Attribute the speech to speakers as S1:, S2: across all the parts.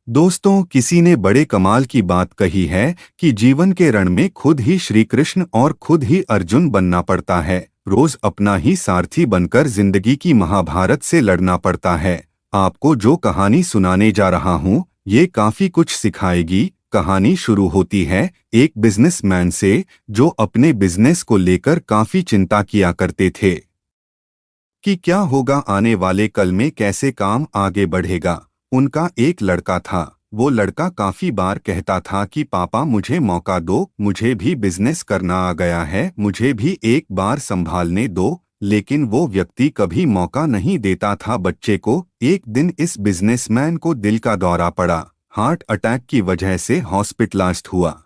S1: दोस्तों, किसी ने बड़े कमाल की बात कही है कि जीवन के रण में खुद ही श्री कृष्ण और खुद ही अर्जुन बनना पड़ता है। रोज अपना ही सारथी बनकर जिंदगी की महाभारत से लड़ना पड़ता है। आपको जो कहानी सुनाने जा रहा हूँ, ये काफी कुछ सिखाएगी। कहानी शुरू होती है एक बिजनेसमैन से जो अपने बिजनेस को लेकर काफी चिंता किया करते थे कि क्या होगा आने वाले कल में, कैसे काम आगे बढ़ेगा। उनका एक लड़का था। वो लड़का काफी बार कहता था कि पापा मुझे मौका दो, मुझे भी बिजनेस करना आ गया है, मुझे भी एक बार संभालने दो। लेकिन वो व्यक्ति कभी मौका नहीं देता था बच्चे को। एक दिन इस बिजनेसमैन को दिल का दौरा पड़ा। हार्ट अटैक की वजह से हॉस्पिटलाइज्ड हुआ।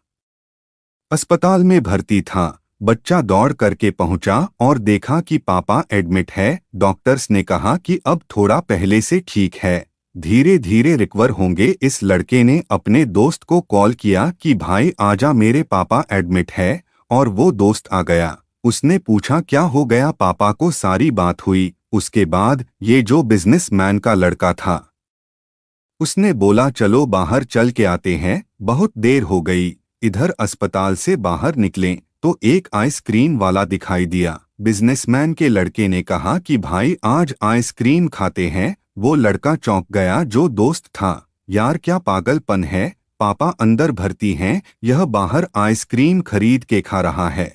S1: अस्पताल में भर्ती था। बच्चा दौड़ करके पहुंचा और देखा कि पापा एडमिट है। डॉक्टर्स ने कहा कि अब थोड़ा पहले से ठीक है, धीरे धीरे रिकवर होंगे। इस लड़के ने अपने दोस्त को कॉल किया कि भाई आजा, मेरे पापा एडमिट है। और वो दोस्त आ गया। उसने पूछा क्या हो गया पापा को। सारी बात हुई। उसके बाद ये जो बिजनेसमैन का लड़का था, उसने बोला चलो बाहर चल के आते हैं, बहुत देर हो गई। इधर अस्पताल से बाहर निकले तो एक आइसक्रीम वाला दिखाई दिया। बिजनेसमैन के लड़के ने कहा कि भाई आज आइसक्रीम खाते हैं। वो लड़का चौंक गया जो दोस्त था। यार क्या पागलपन है, पापा अंदर भर्ती हैं, यह बाहर आइसक्रीम खरीद के खा रहा है।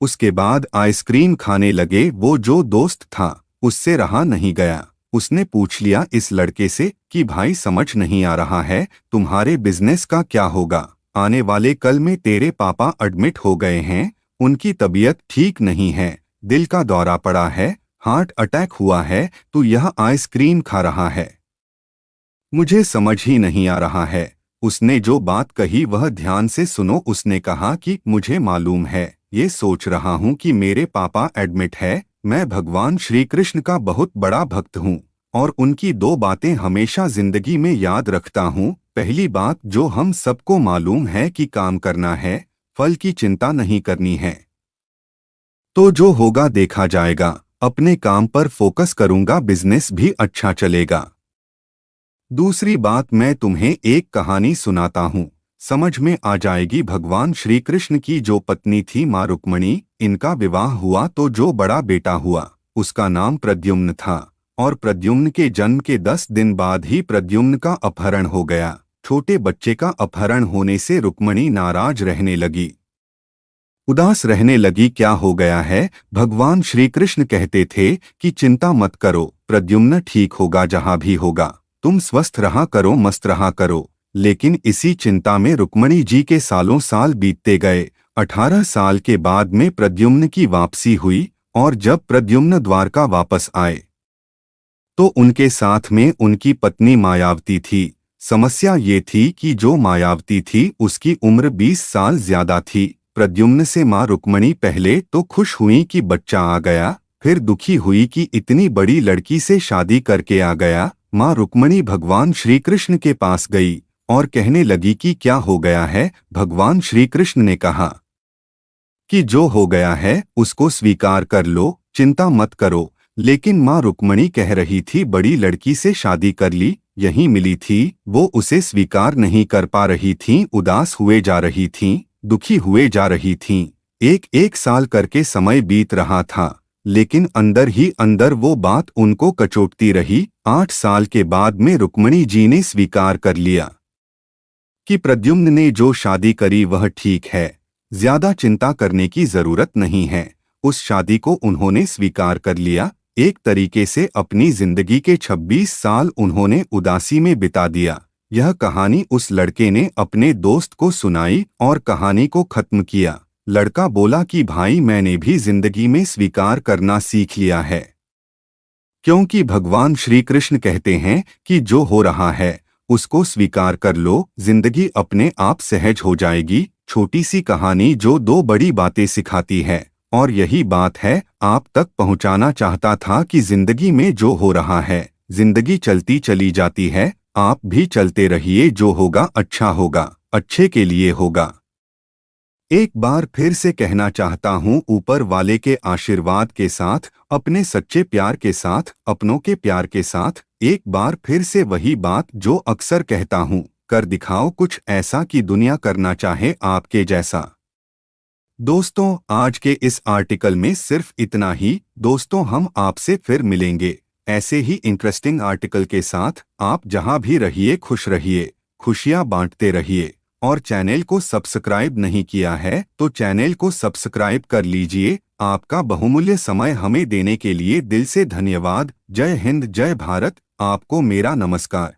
S1: उसके बाद आइसक्रीम खाने लगे। वो जो दोस्त था उससे रहा नहीं गया। उसने पूछ लिया इस लड़के से कि भाई समझ नहीं आ रहा है, तुम्हारे बिजनेस का क्या होगा। आने वाले कल में तेरे पापा एडमिट हो गए हैं, उनकी तबीयत ठीक नहीं है, दिल का दौरा पड़ा है, हार्ट अटैक हुआ है, तू यह आइसक्रीम खा रहा है। मुझे समझ ही नहीं आ रहा है। उसने जो बात कही वह ध्यान से सुनो। उसने कहा कि मुझे मालूम है, ये सोच रहा हूँ कि मेरे पापा एडमिट है। मैं भगवान श्री कृष्ण का बहुत बड़ा भक्त हूँ और उनकी दो बातें हमेशा जिंदगी में याद रखता हूँ। पहली बात जो हम सबको मालूम है कि काम करना है, फल की चिंता नहीं करनी है। तो जो होगा देखा जाएगा। अपने काम पर फोकस करूंगा, बिजनेस भी अच्छा चलेगा। दूसरी बात, मैं तुम्हें एक कहानी सुनाता हूँ, समझ में आ जाएगी। भगवान श्री कृष्ण की जो पत्नी थी माँ रुक्मणी, इनका विवाह हुआ तो जो बड़ा बेटा हुआ उसका नाम प्रद्युम्न था। और प्रद्युम्न के जन्म के 10 दिन बाद ही प्रद्युम्न का अपहरण हो गया। छोटे बच्चे का अपहरण होने से रुक्मणी नाराज रहने लगी, उदास रहने लगी। क्या हो गया है। भगवान श्री कृष्ण कहते थे कि चिंता मत करो, प्रद्युम्न ठीक होगा, जहाँ भी होगा तुम स्वस्थ रहा करो, मस्त रहा करो। लेकिन इसी चिंता में रुक्मणी जी के सालों साल बीतते गए। 18 साल के बाद में प्रद्युम्न की वापसी हुई और जब प्रद्युम्न द्वारका वापस आए तो उनके साथ में उनकी पत्नी मायावती थी। समस्या ये थी कि जो मायावती थी उसकी उम्र 20 साल ज्यादा थी। प्रद्युम्न से माँ रुक्मणी पहले तो खुश हुई कि बच्चा आ गया, फिर दुखी हुई कि इतनी बड़ी लड़की से शादी करके आ गया। माँ रुक्मणी भगवान श्री कृष्ण के पास गई और कहने लगी कि क्या हो गया है। भगवान श्री कृष्ण ने कहा कि जो हो गया है उसको स्वीकार कर लो, चिंता मत करो। लेकिन माँ रुक्मणी कह रही थी बड़ी लड़की से शादी कर ली, यहीं मिली थी, वो उसे स्वीकार नहीं कर पा रही थीं, उदास हुए जा रही थीं, दुखी हुए जा रही थीं। एक एक साल करके समय बीत रहा था, लेकिन अंदर ही अंदर वो बात उनको कचोटती रही। 8 साल के बाद में रुक्मणी जी ने स्वीकार कर लिया कि प्रद्युम्न ने जो शादी करी वह ठीक है, ज्यादा चिंता करने की जरूरत नहीं है। उस शादी को उन्होंने स्वीकार कर लिया। एक तरीके से अपनी जिंदगी के 26 साल उन्होंने उदासी में बिता दिया। यह कहानी उस लड़के ने अपने दोस्त को सुनाई और कहानी को खत्म किया। लड़का बोला कि भाई मैंने भी जिंदगी में स्वीकार करना सीख लिया है, क्योंकि भगवान श्री कृष्ण कहते हैं कि जो हो रहा है उसको स्वीकार कर लो, जिंदगी अपने आप सहज हो जाएगी। छोटी सी कहानी जो दो बड़ी बातें सिखाती है, और यही बात है आप तक पहुंचाना चाहता था कि जिंदगी में जो हो रहा है, जिंदगी चलती चली जाती है, आप भी चलते रहिए, जो होगा अच्छा होगा, अच्छे के लिए होगा। एक बार फिर से कहना चाहता हूँ, ऊपर वाले के आशीर्वाद के साथ, अपने सच्चे प्यार के साथ, अपनों के प्यार के साथ, एक बार फिर से वही बात जो अक्सर कहता हूँ, कर दिखाओ कुछ ऐसा कि दुनिया करना चाहे आपके जैसा। दोस्तों, आज के इस आर्टिकल में सिर्फ इतना ही। दोस्तों, हम आपसे फिर मिलेंगे ऐसे ही इंटरेस्टिंग आर्टिकल के साथ। आप जहां भी रहिए खुश रहिए, खुशियां बांटते रहिए। और चैनल को सब्सक्राइब नहीं किया है तो चैनल को सब्सक्राइब कर लीजिए। आपका बहुमूल्य समय हमें देने के लिए दिल से धन्यवाद। जय हिंद, जय भारत। आपको मेरा नमस्कार।